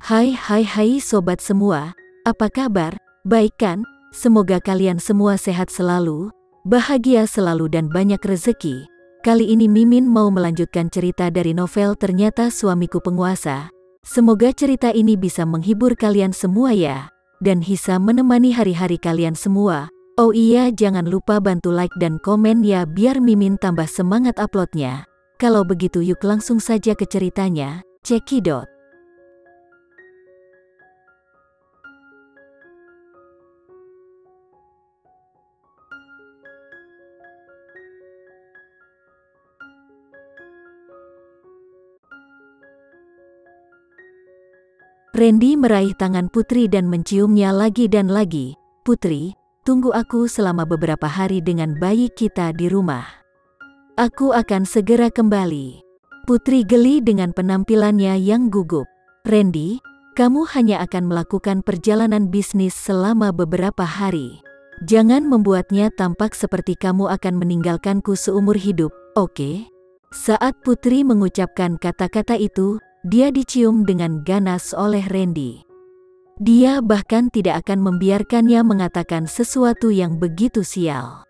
Hai sobat semua, apa kabar? Baik kan? Semoga kalian semua sehat selalu, bahagia selalu dan banyak rezeki. Kali ini Mimin mau melanjutkan cerita dari novel Ternyata Suamiku Penguasa. Semoga cerita ini bisa menghibur kalian semua ya, dan bisa menemani hari-hari kalian semua. Oh iya, jangan lupa bantu like dan komen ya biar Mimin tambah semangat uploadnya. Kalau begitu yuk langsung saja ke ceritanya, cekidot. Randy meraih tangan Putri dan menciumnya lagi dan lagi. Putri, tunggu aku selama beberapa hari dengan bayi kita di rumah. Aku akan segera kembali. Putri geli dengan penampilannya yang gugup. Randy, kamu hanya akan melakukan perjalanan bisnis selama beberapa hari. Jangan membuatnya tampak seperti kamu akan meninggalkanku seumur hidup, oke? Saat Putri mengucapkan kata-kata itu, dia dicium dengan ganas oleh Randy. Dia bahkan tidak akan membiarkannya mengatakan sesuatu yang begitu sial.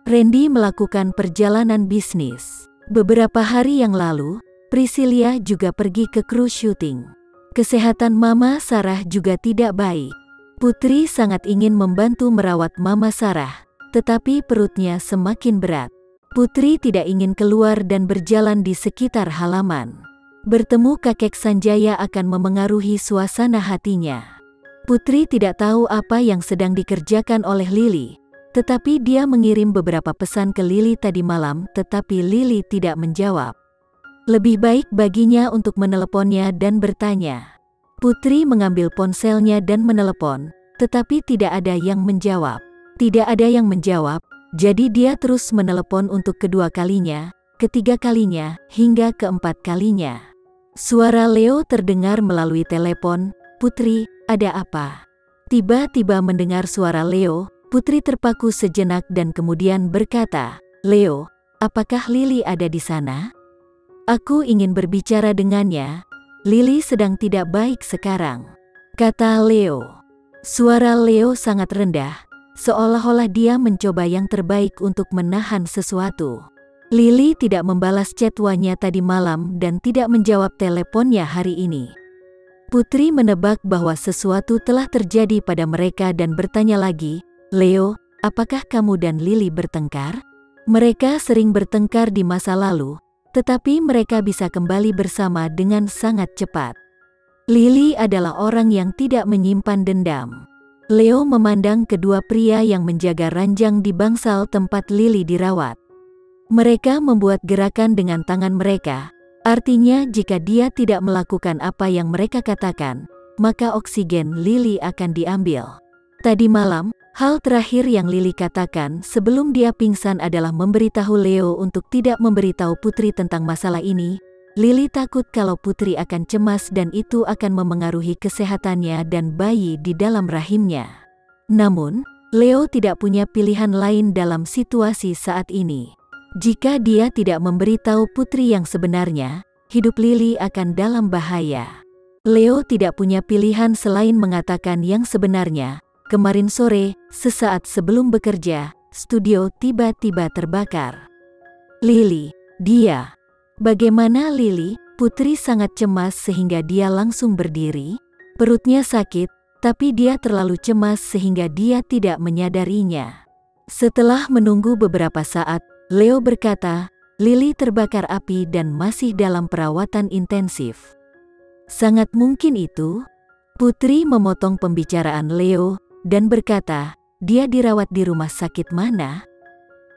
Randy melakukan perjalanan bisnis. Beberapa hari yang lalu, Priscilla juga pergi ke kru syuting. Kesehatan Mama Sarah juga tidak baik. Putri sangat ingin membantu merawat Mama Sarah, tetapi perutnya semakin berat. Putri tidak ingin keluar dan berjalan di sekitar halaman. Bertemu kakek Sanjaya akan memengaruhi suasana hatinya. Putri tidak tahu apa yang sedang dikerjakan oleh Lily, tetapi dia mengirim beberapa pesan ke Lily tadi malam, tetapi Lily tidak menjawab. Lebih baik baginya untuk meneleponnya dan bertanya. Putri mengambil ponselnya dan menelepon, tetapi tidak ada yang menjawab. Tidak ada yang menjawab, jadi dia terus menelepon untuk kedua kalinya, ketiga kalinya, hingga keempat kalinya. Suara Leo terdengar melalui telepon. Putri, ada apa? Tiba-tiba mendengar suara Leo, Putri terpaku sejenak dan kemudian berkata, Leo, apakah Lily ada di sana? Aku ingin berbicara dengannya. Lily sedang tidak baik sekarang, kata Leo. Suara Leo sangat rendah, seolah-olah dia mencoba yang terbaik untuk menahan sesuatu. Lily tidak membalas chat Wanya tadi malam dan tidak menjawab teleponnya hari ini. Putri menebak bahwa sesuatu telah terjadi pada mereka dan bertanya lagi, Leo, apakah kamu dan Lily bertengkar? Mereka sering bertengkar di masa lalu, tetapi mereka bisa kembali bersama dengan sangat cepat. Lily adalah orang yang tidak menyimpan dendam. Leo memandang kedua pria yang menjaga ranjang di bangsal tempat Lily dirawat. Mereka membuat gerakan dengan tangan mereka, artinya jika dia tidak melakukan apa yang mereka katakan, maka oksigen Lily akan diambil. Tadi malam, hal terakhir yang Lily katakan sebelum dia pingsan adalah memberitahu Leo untuk tidak memberitahu Putri tentang masalah ini. Lily takut kalau Putri akan cemas dan itu akan memengaruhi kesehatannya dan bayi di dalam rahimnya. Namun, Leo tidak punya pilihan lain dalam situasi saat ini. Jika dia tidak memberitahu Putri yang sebenarnya, hidup Lily akan dalam bahaya. Leo tidak punya pilihan selain mengatakan yang sebenarnya. Kemarin sore, sesaat sebelum bekerja, studio tiba-tiba terbakar. Lily, dia. Bagaimana Lily? Putri sangat cemas sehingga dia langsung berdiri. Perutnya sakit, tapi dia terlalu cemas sehingga dia tidak menyadarinya. Setelah menunggu beberapa saat, Leo berkata, Lily terbakar api dan masih dalam perawatan intensif. Sangat mungkin itu. Putri memotong pembicaraan Leo dan berkata, dia dirawat di rumah sakit mana?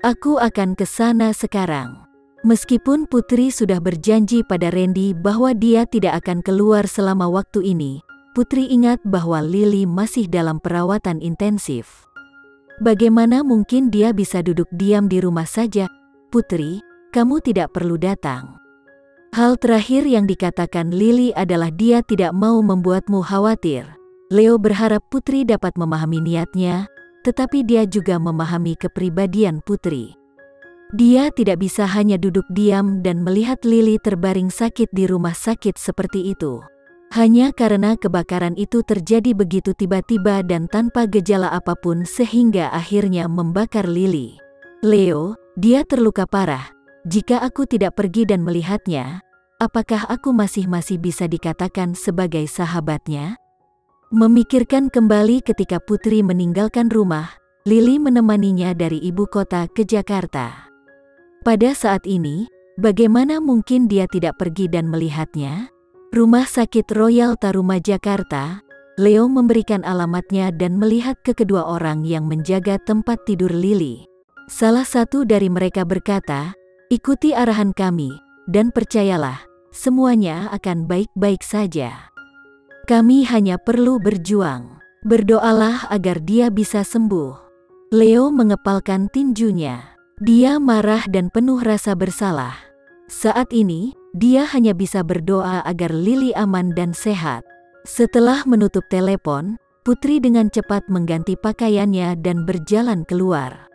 Aku akan ke sana sekarang. Meskipun Putri sudah berjanji pada Randy bahwa dia tidak akan keluar selama waktu ini, Putri ingat bahwa Lily masih dalam perawatan intensif. Bagaimana mungkin dia bisa duduk diam di rumah saja? Putri, kamu tidak perlu datang. Hal terakhir yang dikatakan Lily adalah dia tidak mau membuatmu khawatir. Leo berharap Putri dapat memahami niatnya, tetapi dia juga memahami kepribadian Putri. Dia tidak bisa hanya duduk diam dan melihat Lily terbaring sakit di rumah sakit seperti itu. Hanya karena kebakaran itu terjadi begitu tiba-tiba dan tanpa gejala apapun sehingga akhirnya membakar Lily. Leo, dia terluka parah. Jika aku tidak pergi dan melihatnya, apakah aku masih bisa dikatakan sebagai sahabatnya? Memikirkan kembali ketika Putri meninggalkan rumah, Lily menemaninya dari ibu kota ke Jakarta. Pada saat ini, bagaimana mungkin dia tidak pergi dan melihatnya? Rumah Sakit Royal Taruma Jakarta. Leo memberikan alamatnya dan melihat ke kedua orang yang menjaga tempat tidur Lily. Salah satu dari mereka berkata, "Ikuti arahan kami, dan percayalah, semuanya akan baik-baik saja. Kami hanya perlu berjuang. Berdoalah agar dia bisa sembuh." Leo mengepalkan tinjunya. Dia marah dan penuh rasa bersalah. Saat ini, dia hanya bisa berdoa agar Lily aman dan sehat. Setelah menutup telepon, Putri dengan cepat mengganti pakaiannya dan berjalan keluar.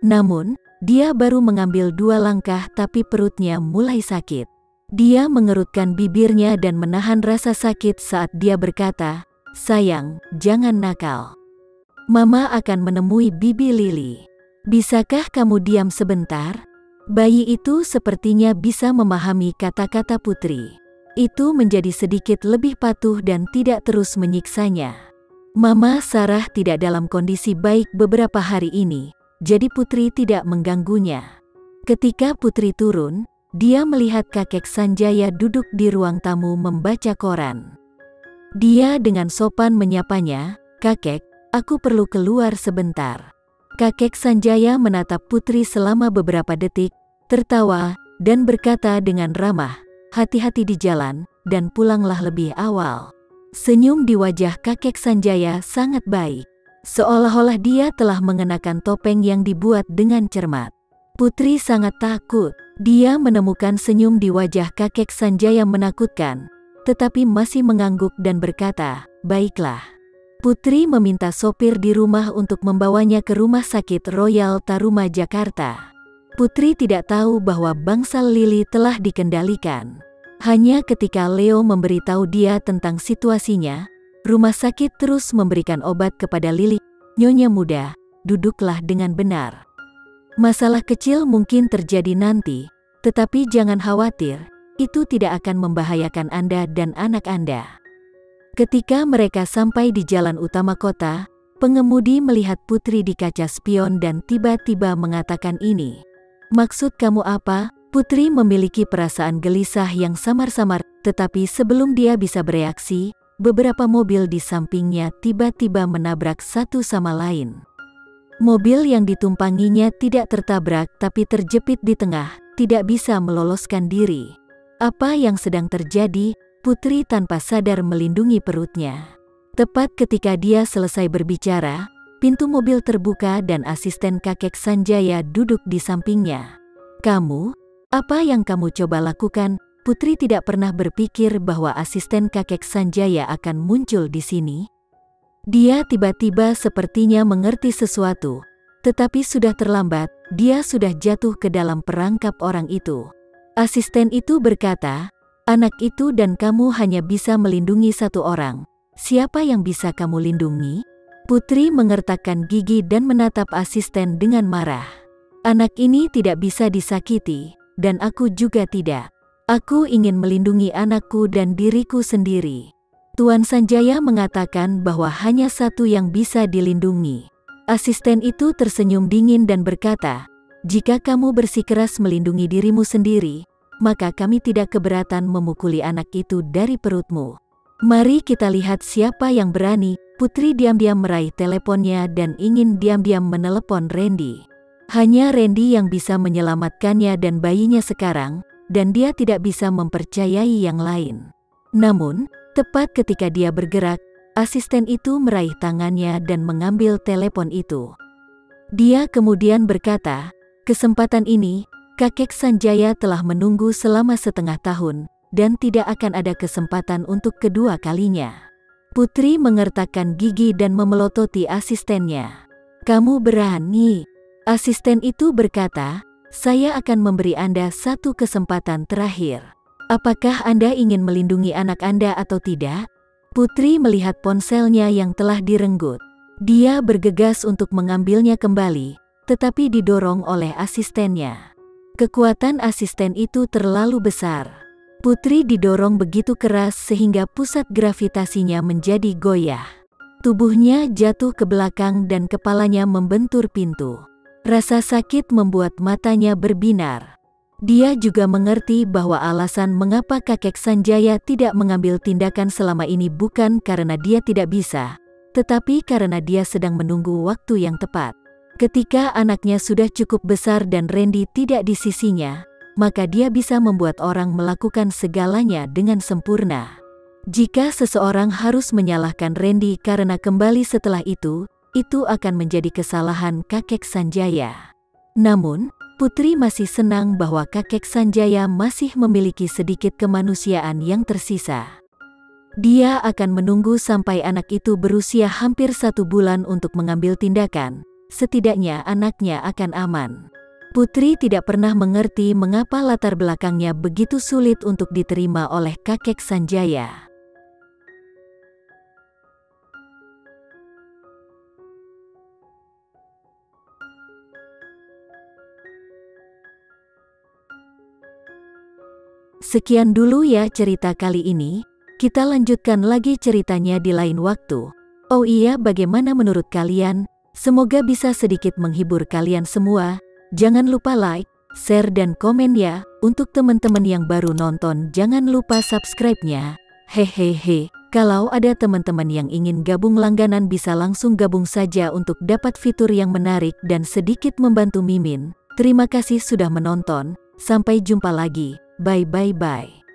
Namun, dia baru mengambil 2 langkah tapi perutnya mulai sakit. Dia mengerutkan bibirnya dan menahan rasa sakit saat dia berkata, "Sayang, jangan nakal. Mama akan menemui bibi Lily. Bisakah kamu diam sebentar?" Bayi itu sepertinya bisa memahami kata-kata Putri. Itu menjadi sedikit lebih patuh dan tidak terus menyiksanya. Mama Sarah tidak dalam kondisi baik beberapa hari ini, jadi Putri tidak mengganggunya. Ketika Putri turun, dia melihat kakek Sanjaya duduk di ruang tamu membaca koran. Dia dengan sopan menyapanya, "Kakek, aku perlu keluar sebentar." Kakek Sanjaya menatap Putri selama beberapa detik, tertawa, dan berkata dengan ramah, "Hati-hati di jalan, dan pulanglah lebih awal." Senyum di wajah kakek Sanjaya sangat baik, seolah-olah dia telah mengenakan topeng yang dibuat dengan cermat. Putri sangat takut. Dia menemukan senyum di wajah kakek Sanjaya menakutkan, tetapi masih mengangguk dan berkata, "Baiklah." Putri meminta sopir di rumah untuk membawanya ke Rumah Sakit Royal Taruma Jakarta. Putri tidak tahu bahwa bangsal Lily telah dikendalikan. Hanya ketika Leo memberitahu dia tentang situasinya, rumah sakit terus memberikan obat kepada Lily. "Nyonya muda, duduklah dengan benar. Masalah kecil mungkin terjadi nanti, tetapi jangan khawatir, itu tidak akan membahayakan Anda dan anak Anda." Ketika mereka sampai di jalan utama kota, pengemudi melihat Putri di kaca spion dan tiba-tiba mengatakan, "Ini. Maksud kamu apa?" Putri memiliki perasaan gelisah yang samar-samar, tetapi sebelum dia bisa bereaksi, beberapa mobil di sampingnya tiba-tiba menabrak satu sama lain. Mobil yang ditumpanginya tidak tertabrak tapi terjepit di tengah, tidak bisa meloloskan diri. Apa yang sedang terjadi? Putri tanpa sadar melindungi perutnya. Tepat ketika dia selesai berbicara, pintu mobil terbuka dan asisten kakek Sanjaya duduk di sampingnya. "Kamu? Apa yang kamu coba lakukan?" Putri tidak pernah berpikir bahwa asisten kakek Sanjaya akan muncul di sini. Dia tiba-tiba sepertinya mengerti sesuatu, tetapi sudah terlambat, dia sudah jatuh ke dalam perangkap orang itu. Asisten itu berkata, "Anak itu dan kamu hanya bisa melindungi satu orang. Siapa yang bisa kamu lindungi?" Putri mengertakkan gigi dan menatap asisten dengan marah. "Anak ini tidak bisa disakiti, dan aku juga tidak. Aku ingin melindungi anakku dan diriku sendiri." Tuan Sanjaya mengatakan bahwa hanya satu yang bisa dilindungi. Asisten itu tersenyum dingin dan berkata, "Jika kamu bersikeras melindungi dirimu sendiri, maka kami tidak keberatan memukuli anak itu dari perutmu. Mari kita lihat siapa yang berani." Putri diam-diam meraih teleponnya dan ingin diam-diam menelepon Randy. Hanya Randy yang bisa menyelamatkannya dan bayinya sekarang, dan dia tidak bisa mempercayai yang lain. Namun, tepat ketika dia bergerak, asisten itu meraih tangannya dan mengambil telepon itu. Dia kemudian berkata, "Kesempatan ini, kakek Sanjaya telah menunggu selama setengah tahun, dan tidak akan ada kesempatan untuk kedua kalinya." Putri mengertakkan gigi dan memelototi asistennya. "Kamu berani?" Asisten itu berkata, "Saya akan memberi Anda satu kesempatan terakhir. Apakah Anda ingin melindungi anak Anda atau tidak? Putri melihat ponselnya yang telah direnggut. Dia bergegas untuk mengambilnya kembali, tetapi didorong oleh asistennya. Kekuatan asisten itu terlalu besar. Putri didorong begitu keras sehingga pusat gravitasinya menjadi goyah. Tubuhnya jatuh ke belakang dan kepalanya membentur pintu. Rasa sakit membuat matanya berbinar. Dia juga mengerti bahwa alasan mengapa kakek Sanjaya tidak mengambil tindakan selama ini bukan karena dia tidak bisa, tetapi karena dia sedang menunggu waktu yang tepat. Ketika anaknya sudah cukup besar dan Randy tidak di sisinya, maka dia bisa membuat orang melakukan segalanya dengan sempurna. Jika seseorang harus menyalahkan Randy karena kembali setelah itu akan menjadi kesalahan kakek Sanjaya. Namun, Putri masih senang bahwa kakek Sanjaya masih memiliki sedikit kemanusiaan yang tersisa. Dia akan menunggu sampai anak itu berusia hampir 1 bulan untuk mengambil tindakan, setidaknya anaknya akan aman. Putri tidak pernah mengerti mengapa latar belakangnya begitu sulit untuk diterima oleh kakek Sanjaya. Sekian dulu ya cerita kali ini, kita lanjutkan lagi ceritanya di lain waktu. Oh iya, bagaimana menurut kalian? Semoga bisa sedikit menghibur kalian semua. Jangan lupa like, share dan komen ya. Untuk teman-teman yang baru nonton jangan lupa subscribe-nya. Hehehe, kalau ada teman-teman yang ingin gabung langganan bisa langsung gabung saja untuk dapat fitur yang menarik dan sedikit membantu Mimin. Terima kasih sudah menonton, sampai jumpa lagi. Bye bye bye.